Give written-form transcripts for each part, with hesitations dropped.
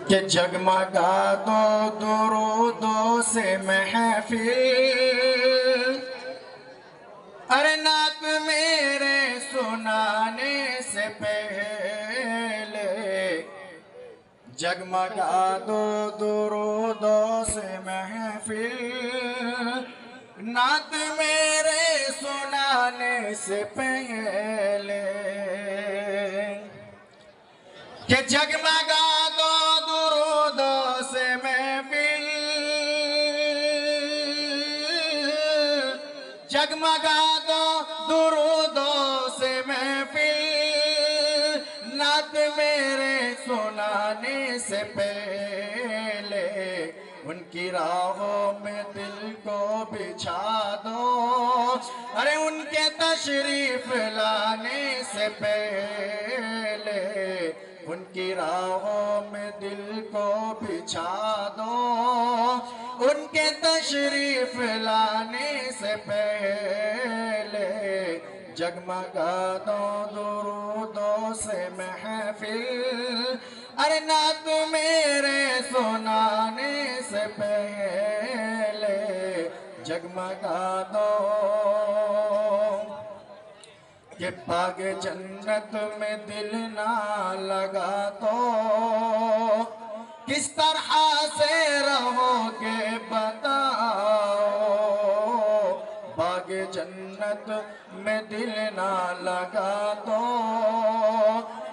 کہ جگمگا دو درودوں سے محفل، ارے نعت میرے سنانے سے پہلے جگمگا دو درودوں سے محفل، نعت میرے سنانے سے پہلے کہ جگمگا دو درودوں سے محفل، جگمگا دو درودوں سے محفل، نعت میرے سنانے سے پہلے ان کی راہوں میں دل کو بچھا دو، ارے ان کے تشریف لانے سے پہلے ان کی راہوں میں دل کو بچھا دو، ان کے تشریف لانے سے پہلے جگمگا دو درودوں سے محفل، ارے نعت میرے سنانے سے پہلے جگمگا دو کہ باغ جنت میں دل نہ لگا تو کس طرح سے رہو گے بتاؤ، باغ جنت میں دل نہ لگا تو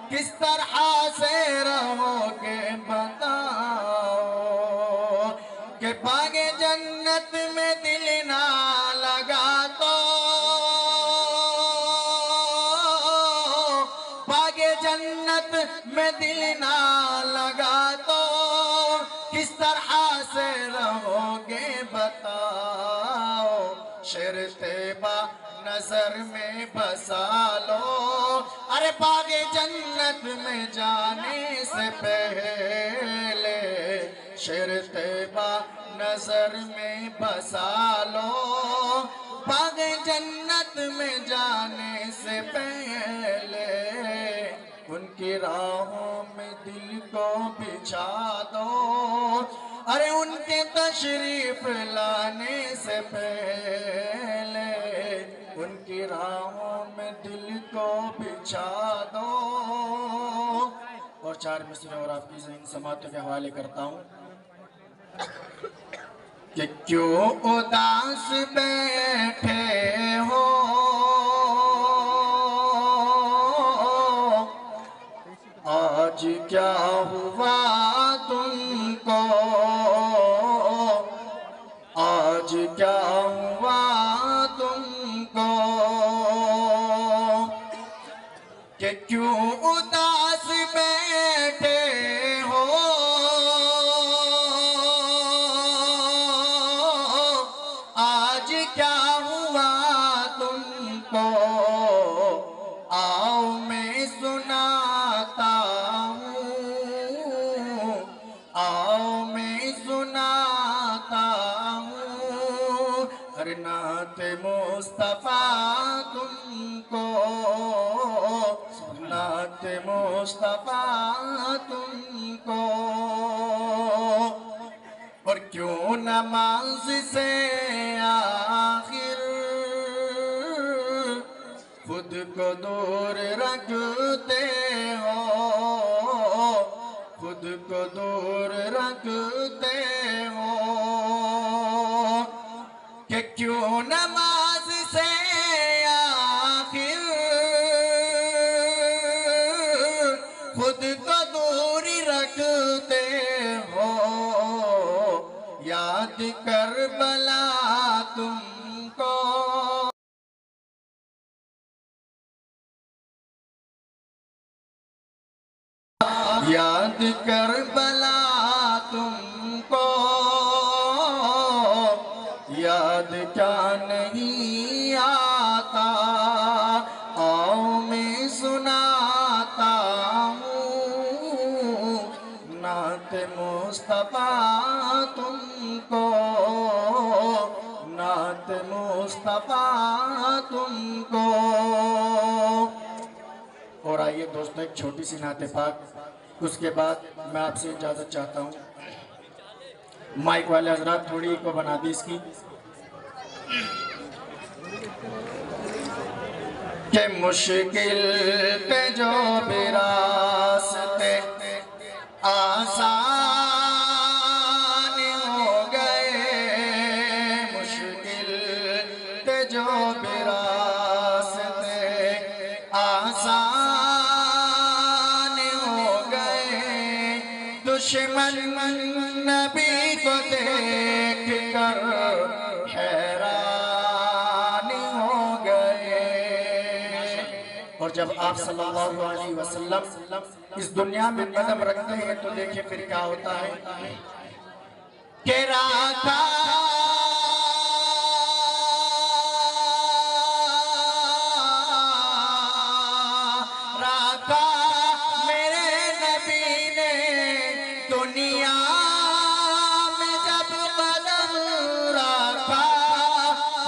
کس طرح سے رہو گے بتاؤ، کہ باغ جنت میں دل نہ لگا تو باغ جنت میں دل نہ لگا تو کس طرح سے رہو گے بتاؤ، شہر طیبہ نظر میں بسا لو، ارے باغ جنت میں جانے سے پہلے شہر طیبہ نظر میں بسا لو، باغ جنت میں جانے سے پہلے ان کی راہوں میں دل کو بچھا دو، ارے ان کے تشریف لانے سے پہلے ان کی راہوں میں دل کو بچھا دو۔ اور چار مصرے اور آپ کی ذہن سماعتوں کے حوالے کرتا ہوں کہ کیوں اداس بیٹھے ہو، آج کیا ہوا تم کو، آج کیا ہوا تم کو، کہ کیوں اداس بیٹھے ہو، آج کیا ہوا تم کو، آؤ میں سناتا ہوں، آؤ میں سناتا ہوں، ہر نعت مصطفیٰ تم کو، نعت مصطفیٰ تم کو، اور کیوں نماز سے آخر خود کو دور رکھتے ہو، خود کو دور رکھتے ہو، کہ کیوں نماز سے آخر خود کو دور رکھتے ہو، یاد کربلا تم کو، یاد کربلا تم کو، یاد کیا نہیں آتا، آؤ میں سناتا ہوں، نعت مصطفیٰ تم کو، نعت مصطفیٰ تم کو۔ اور آئیے دوستو ایک چھوٹی سی نعت پاک اس کے بعد میں آپ سے اجازت چاہتا ہوں. مائک والے حضرات تھوڑی کو بنا دی اس کی کہ مشکل پہ جو بھی راستے آسان ہو گئے. مشکل پہ جو بھی راستے آسان ہو گئے. دشمن نبی کو دیکھ کر حیران ہو گئے. اور جب آپ صلی اللہ علیہ وسلم اس دنیا میں قدم رکھتے ہیں تو دیکھیں پھر کیا ہوتا ہے کہ راکھا میرے نبی نے دنیا میں جب قدم رکھا.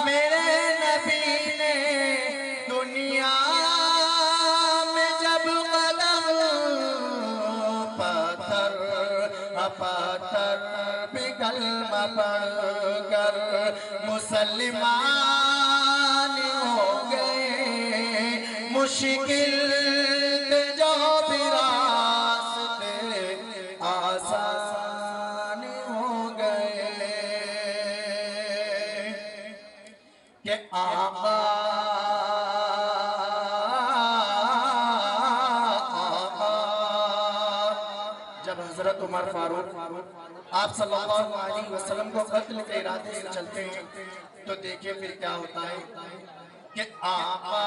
میرے نبی نے دنیا میں جب قدم پتھر پگھل پڑ کر مسلمان ہو گئے. مشکل جو بھی راستے آسان ہو گئے کہ آقا جب حضرت عمر فاروق آپ صلی اللہ علیہ وسلم کو قتل کے ارادے سے چلتے ہیں تو دیکھیں پھر کیا ہوتا ہے کہ آقا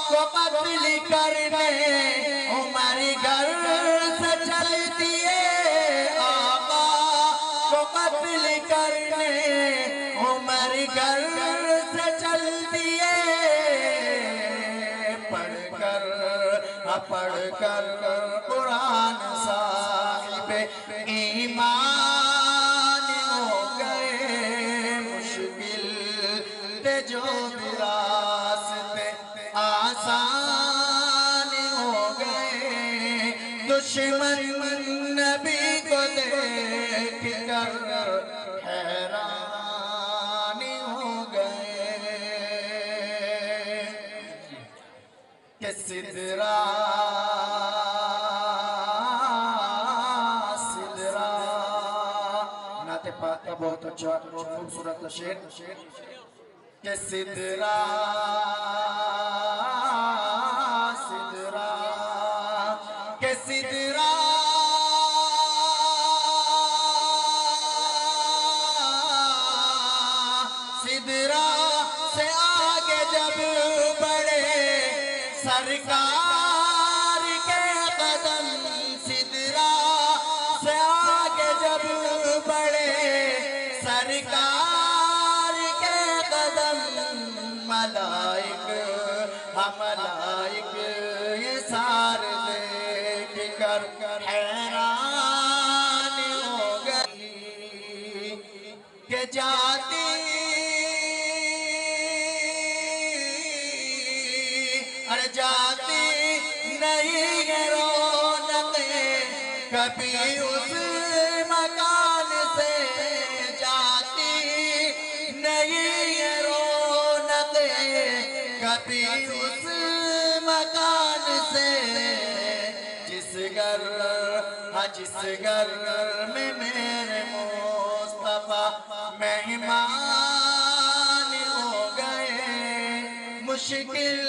کو قتل کرنے عمر گھر سے چل دیے. آقا کو قتل کرنے عمر گھر سے چل دیے. پڑھ کر قرآن صاحب ایمان ہو گئے. مشکل تھے جو بھی راستے آسان ہو گئے. دشمن نبی کو دیکھ کر حیران ہو گئے کہ سدرا نعت پاک کا بہت اچھا خوبصورت شعر کہ سدرا کہ سدرا سے آگے جب بڑھے سرکار کے قدم. سدرا سے آگے جب بڑھے سرکار کے قدم. ملائک یہ سار دیکھ کر حیران ہو گئی کہ جاتی نہیں ہے رونق کبھی اس مکان سے. جاتی نہیں ہے رونق کبھی اس مکان سے. جس گھر میں میرے مصطفیٰ مہمان ہو گئے. مشکل